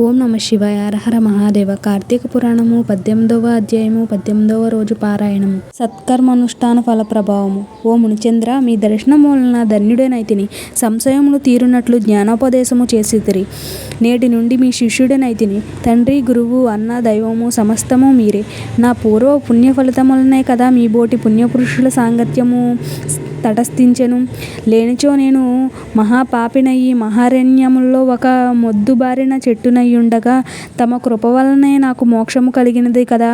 ఓం నమ శివాయ. హరహర మహాదేవ. కార్తీక పురాణము 18వ అధ్యాయము 18వ రోజు పారాయణము. సత్కర్మానుష్ఠాన ఫల ప్రభావము. ఓ మునిచంద్ర, మీ దర్శనం వలన ధన్యుడనైతిని. సంశయములు తీరునట్లు జ్ఞానోపదేశము చేసితిరి. నేటి నుండి మీ శిష్యుడనైతిని. తండ్రి, గురువు, అన్న, దైవము సమస్తము మీరే. నా పూర్వ పుణ్య ఫలితములనే కదా మీ బోటి పుణ్యపురుషుల సాంగత్యము తటస్థించెను. లేనిచో నేను మహాపాపినయి మహారణ్యములో ఒక మొద్దుబారిన చెట్టునయ్యుండగా తమ కృప వలనే నాకు మోక్షము కలిగినది కదా.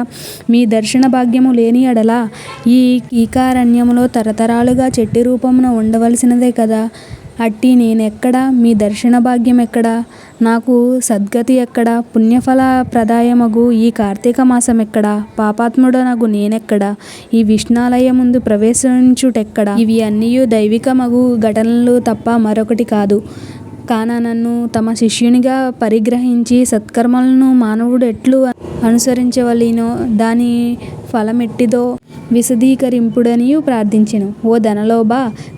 మీ దర్శన భాగ్యము లేని ఎడల ఈ కీకారణ్యములో తరతరాలుగా చెట్టు రూపమున ఉండవలసినదే కదా. అట్టి నేనెక్కడ, మీ దర్శన భాగ్యం ఎక్కడ, నాకు సద్గతి ఎక్కడ, పుణ్యఫల ప్రదాయమగు ఈ కార్తీక మాసం ఎక్కడ, పాపాత్ముడనగు నేనెక్కడ, ఈ విష్ణాలయ ముందు ప్రవేశించుటెక్కడ. ఇవి అన్నియు దైవికమగు ఘటనలు తప్ప మరొకటి కాదు. కాన నన్ను తమ శిష్యునిగా పరిగ్రహించి సత్కర్మలను మానవుడు ఎట్లు అనుసరించవలెనో దాని ఫలమెట్టిదో విశదీకరింపుడనియు ప్రార్థించెను. ఓ ధనలోభ,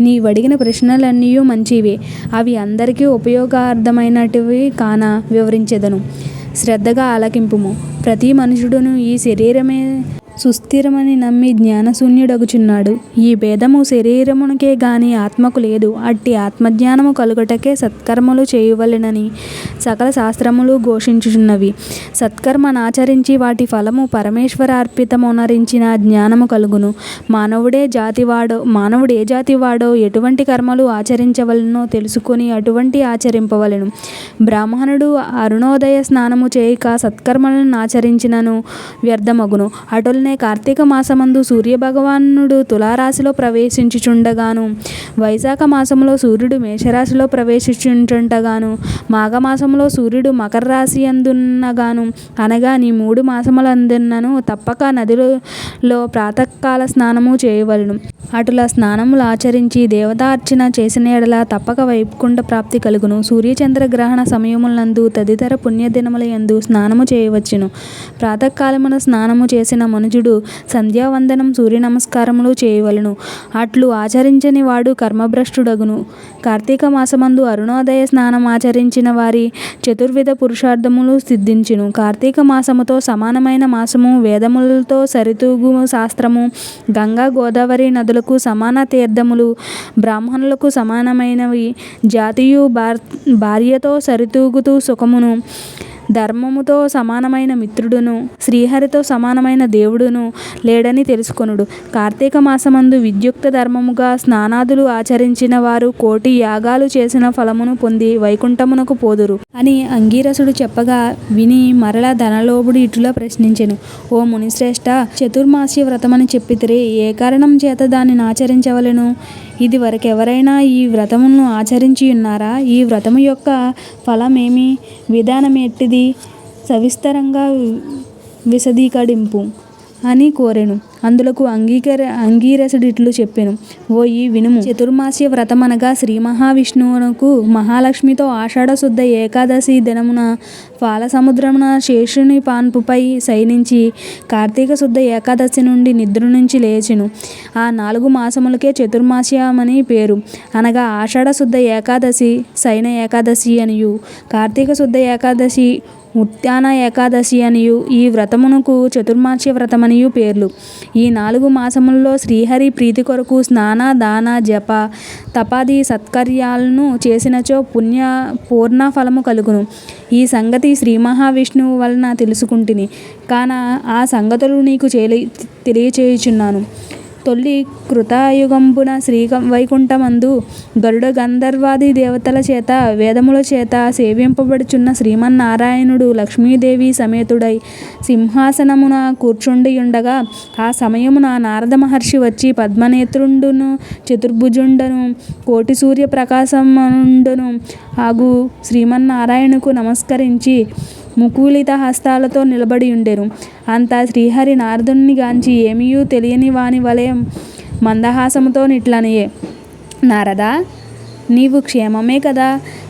నీవడిగిన ప్రశ్నలన్నీయు మంచివే. అవి అందరికీ ఉపయోగార్థమైనటివి కాన వివరించెదను. శ్రద్ధగా ఆలకింపుము. ప్రతి మనుషుడును ఈ శరీరమే సుస్థిరమని నమ్మి జ్ఞానశూన్యుడగుచున్నాడు. ఈ భేదము శరీరమునకే గాని ఆత్మకు లేదు. అట్టి ఆత్మజ్ఞానము కలుగుటకే సత్కర్మలు చేయవలెనని సకల శాస్త్రములు ఘోషించుచున్నవి. సత్కర్మనాచరించి వాటి ఫలము పరమేశ్వరార్పితమునరించిన జ్ఞానము కలుగును. మానవుడే జాతివాడో ఎటువంటి కర్మలు ఆచరించవలెనో తెలుసుకొని అటువంటి ఆచరింపవలెను. బ్రాహ్మణుడు అరుణోదయ స్నానము చేయక సత్కర్మలను నాచరించినను వ్యర్థమగును. అటులనే కార్తీక మాసమందు సూర్యభగవానుడు తులారాశిలో ప్రవేశించుచుండగాను, వైశాఖ మాసములో సూర్యుడు మేషరాశిలో ప్రవేశించుచుండగాను, మాఘమాసములో సూర్యుడు మకర రాశి అందున్నగాను, అనగా నీ 3 మాసములందున్నను తప్పక నదిలో ప్రాతకాల స్నానము చేయవలెను. అటుల స్నానములు ఆచరించి దేవతార్చన చేసిన ఎడల తప్పక వైకుంఠ ప్రాప్తి కలుగును. సూర్యచంద్ర గ్రహణ సమయములందు తదితర పుణ్యదినములయందు స్నానము చేయవచ్చును. ప్రాతకాలమున స్నానము చేసిన మనుజుడు సంధ్యావందనం, సూర్య నమస్కారములు చేయవలెను. అట్లు ఆచరించని వాడు కర్మభ్రష్టుడగును. కార్తీక మాసమందు అరుణోదయ స్నానం ఆచరించిన వారి చతుర్విధ పురుషార్థములు సిద్ధించును. కార్తీక మాసముతో సమానమైన మాసము, వేదములతో సరితూగు శాస్త్రము, గంగా గోదావరి నదులకు సమాన తీర్థములు, బ్రాహ్మణులకు సమానమైనవి, జాతియు భార్యతో సరితూగుతూ సుఖమును, ధర్మముతో సమానమైన మిత్రుడును, శ్రీహరితో సమానమైన దేవుడును లేడని తెలుసుకొనుడు. కార్తీక మాసమందు విద్యుక్త ధర్మముగా స్నానాదులు ఆచరించిన వారు 1,000,000 యాగాలు చేసిన ఫలమును పొంది వైకుంఠమునకు పోదురు అని అంగీరసుడు చెప్పగా విని మరల ధనలోభుడు ఇటులా ప్రశ్నించెను. ఓ మునిశ్రేష్ఠ, చతుర్మాస్య వ్రతమని చెప్పితిరి. ఏ కారణం చేత దానిని ఆచరించవలెను? ఇది వరకెవరైనా ఈ వ్రతమును ఆచరించియున్నారా? ఈ వ్రతము యొక్క ఫలమేమి, విధానమెట్టిది? సవిస్తరంగా విశదీకరింపు అని కోరెను. అందులకు అంగీరసుడిట్లు చెప్పెను. ఓయి వినుము. చతుర్మాస్య వ్రతమనగా శ్రీ మహావిష్ణువునకు మహాలక్ష్మితో ఆషాఢశుద్ధ ఏకాదశి దినమున పాలసముద్రమున శేషుని పాన్పుపై శయనించి కార్తీక శుద్ధ ఏకాదశి నుండి నిద్ర నుంచి లేచెను. ఆ 4 మాసములకే చతుర్మాస్యమని పేరు. అనగా ఆషాఢ శుద్ధ ఏకాదశి, శయన ఏకాదశి అనియు, కార్తీక శుద్ధ ఏకాదశి, ఉత్థాన ఏకాదశి అనియు, ఈ వ్రతమునకు చతుర్మాస్య వ్రతమనియు పేర్లు. ఈ 4 మాసములలో శ్రీహరి ప్రీతి కొరకు స్నాన, దాన, జప, తపాది సత్కర్యాలను చేసినచో పూర్ణ ఫలము కలుగును. ఈ సంగతి శ్రీ మహావిష్ణువు వలన తెలుసుకుంటిని కాన ఆ సంగతులు నీకు తెలియచేయుచున్నాను. తొల్లి కృతయుగంబున వైకుంఠమందు గరుడ గంధర్వాది దేవతల చేత వేదముల చేత సేవింపబడుచున్న శ్రీమన్నారాయణుడు లక్ష్మీదేవి సమేతుడై సింహాసనమున కూర్చుండియుండగా ఆ సమయమున నారద మహర్షి వచ్చి పద్మనేత్రుండును, చతుర్భుజుండను, కోటి సూర్య ప్రకాశముండును ఆగు శ్రీమన్నారాయణుకు నమస్కరించి ముకుళిత హస్తాలతో నిలబడి ఉండెను. అంతా శ్రీహరి నారదుని గాంచి ఏమియూ తెలియని వాని వలె మందహాసముతో నిట్లనియే, నారదా, నీవు క్షేమమే కదా?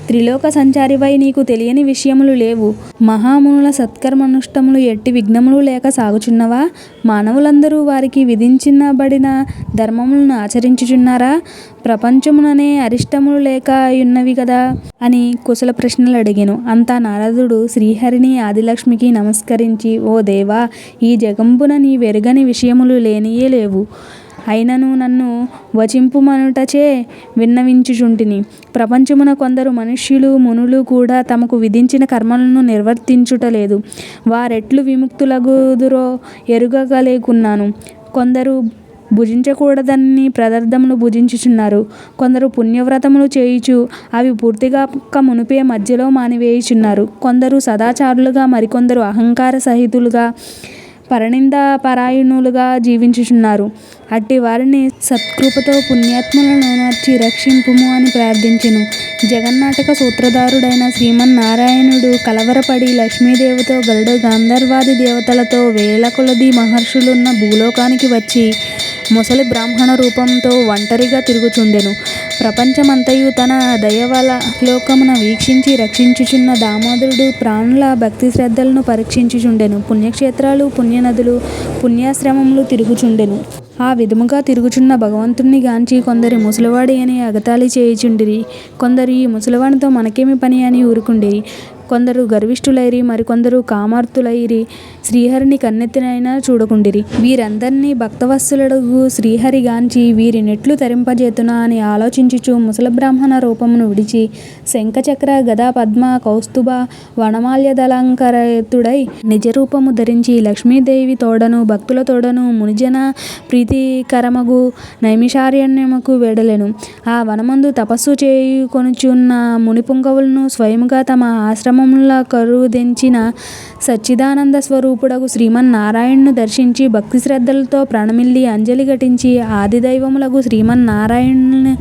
త్రిలోక సంచారివై నీకు తెలియని విషయములు లేవు. మహామునుల సత్కర్మనుష్టములు ఎట్టి విఘ్నములు లేక సాగుచున్నవా? మానవులందరూ వారికి విధించబడిన ధర్మములను ఆచరించుచున్నారా? ప్రపంచముననే అరిష్టములు లేక యున్నవి కదా అని కుశల ప్రశ్నలు అడిగెను. అంతా నారదుడు శ్రీహరిని ఆదిలక్ష్మికి నమస్కరించి, ఓ దేవా, ఈ జగంబున నీ వెరుగని విషయములు లేనియే లేవు. అయినను నన్ను వచింపుమనుటచే విన్నవించుచుంటిని. ప్రపంచమున కొందరు మనుష్యులు మునులు కూడా తమకు విధించిన కర్మలను నిర్వర్తించుటలేదు. వారెట్లు విముక్తులగుదురో ఎరుగగలేకున్నాను. కొందరు భుజించకూడదని పదార్థములు భుజించుచున్నారు. కొందరు పుణ్యవ్రతములు చేయుచు అవి పూర్తిగాక మునుపే మధ్యలో మానివేయుచున్నారు. కొందరు సదాచారులుగా, మరికొందరు అహంకార సహితులుగా, పరనిందా పరాయణులుగా జీవించుచున్నారు. అట్టి వారిని సత్కృపతో పుణ్యాత్ములను నర్చి రక్షింపుము అని ప్రార్థించెను. జగన్నాటక సూత్రధారుడైన శ్రీమన్నారాయణుడు కలవరపడి లక్ష్మీదేవితో గరుడ గంధర్వాది దేవతలతో వేల కొలది మహర్షులున్న భూలోకానికి వచ్చి ముసలి బ్రాహ్మణ రూపంతో ఒంటరిగా తిరుగుచుండెను. ప్రపంచమంతయు తన దయవల లోకమున వీక్షించి రక్షించుచున్న దామోదరుడు ప్రాణుల భక్తి శ్రద్ధలను పరీక్షించుచుండెను. పుణ్యక్షేత్రాలు, పుణ్యనదులు, పుణ్యాశ్రమములు తిరుగుచుండెను. ఆ విధముగా తిరుగుచున్న భగవంతుణ్ణి గాంచి కొందరు ముసలివాడి అని ఎగతాళి చేయుచుండిరి. కొందరు ఈ ముసలివానితో మనకేమి పని అని ఊరుకుండిరి. కొందరు గర్విష్ఠులైరి, మరికొందరు కామార్తులైరి. శ్రీహరిని కన్నెత్తినైనా చూడకుండిరి. వీరందరినీ భక్తవత్సలుడగు శ్రీహరి గాంచి వీరినెట్లు తరింపజేతునా అని ఆలోచించుచు ముసల బ్రాహ్మణ రూపమును విడిచి శంఖచక్ర గదా పద్మ కౌస్తుభ వనమాల్యదలంకరితుడై నిజరూపము ధరించి లక్ష్మీదేవి తోడను భక్తుల తోడను మునిజన ప్రీతికరమగు నైమిషారణ్యముకు వెడలెను. ఆ వనమందు తపస్సు చేయుకొనుచున్న మునిపుంగవులను స్వయముగా తమ ఆశ్రమముల కరుదెంచిన సచ్చిదానంద స్వరూపుడగు శ్రీమన్నారాయణ్ణు దర్శించి భక్తి శ్రద్ధలతో ప్రణమిల్లి అంజలి ఘటించి ఆదిదైవములగు శ్రీమన్నారాయణుని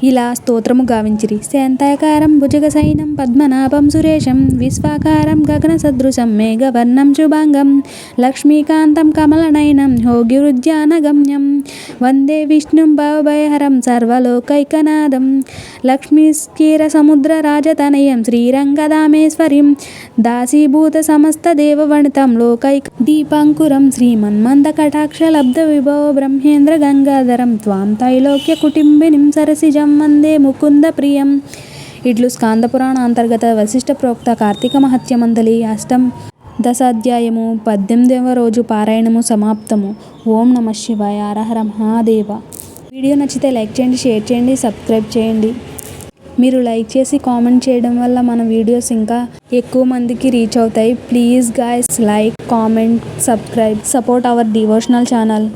ఇలా స్తోత్రము గావించిరి. శాంతాకారం భుజగశయనం పద్మనాభం సురేశం విశ్వాకారం గగన సదృశం మేఘవర్ణం శుభాంగం లక్ష్మీకాంతం కమలనయనం యోగిరుద్యానగమ్యం వందే విష్ణుం భవభయహరం సర్వలోకైకనాథం లక్ష్మీక్షీర సముద్ర రాజతనయం శ్రీరంగధామేశ్వరిం దాసీభూత సమస్త దేవవనితం లోకైక దీపాంకురం శ్రీమన్మంద కటాక్ష లబ్ధ విభవ బ్రహ్మేంద్ర గంగాధరం త్వాం త్రైలోక్య కుటుంబినిం సరసిజం వందే ముకుంద ప్రియం. ఇట్లు స్కాందపురాణ అంతర్గత వశిష్ఠ ప్రోక్త కార్తీక మహత్యమందలి అష్టాదశాధ్యాయము 18వ రోజు పారాయణము సమాప్తము. ఓం నమః శివాయ. హర హర మహాదేవ. వీడియో నచ్చితే లైక్ చేయండి, షేర్ చేయండి, సబ్స్క్రైబ్ చేయండి. మీరు లైక్ చేసి కామెంట్ చేయడం వల్ల మన వీడియోస్ ఇంకా ఎక్కువ మందికి రీచ్ అవుతాయి. Please guys, like, comment, subscribe, support our devotional channel.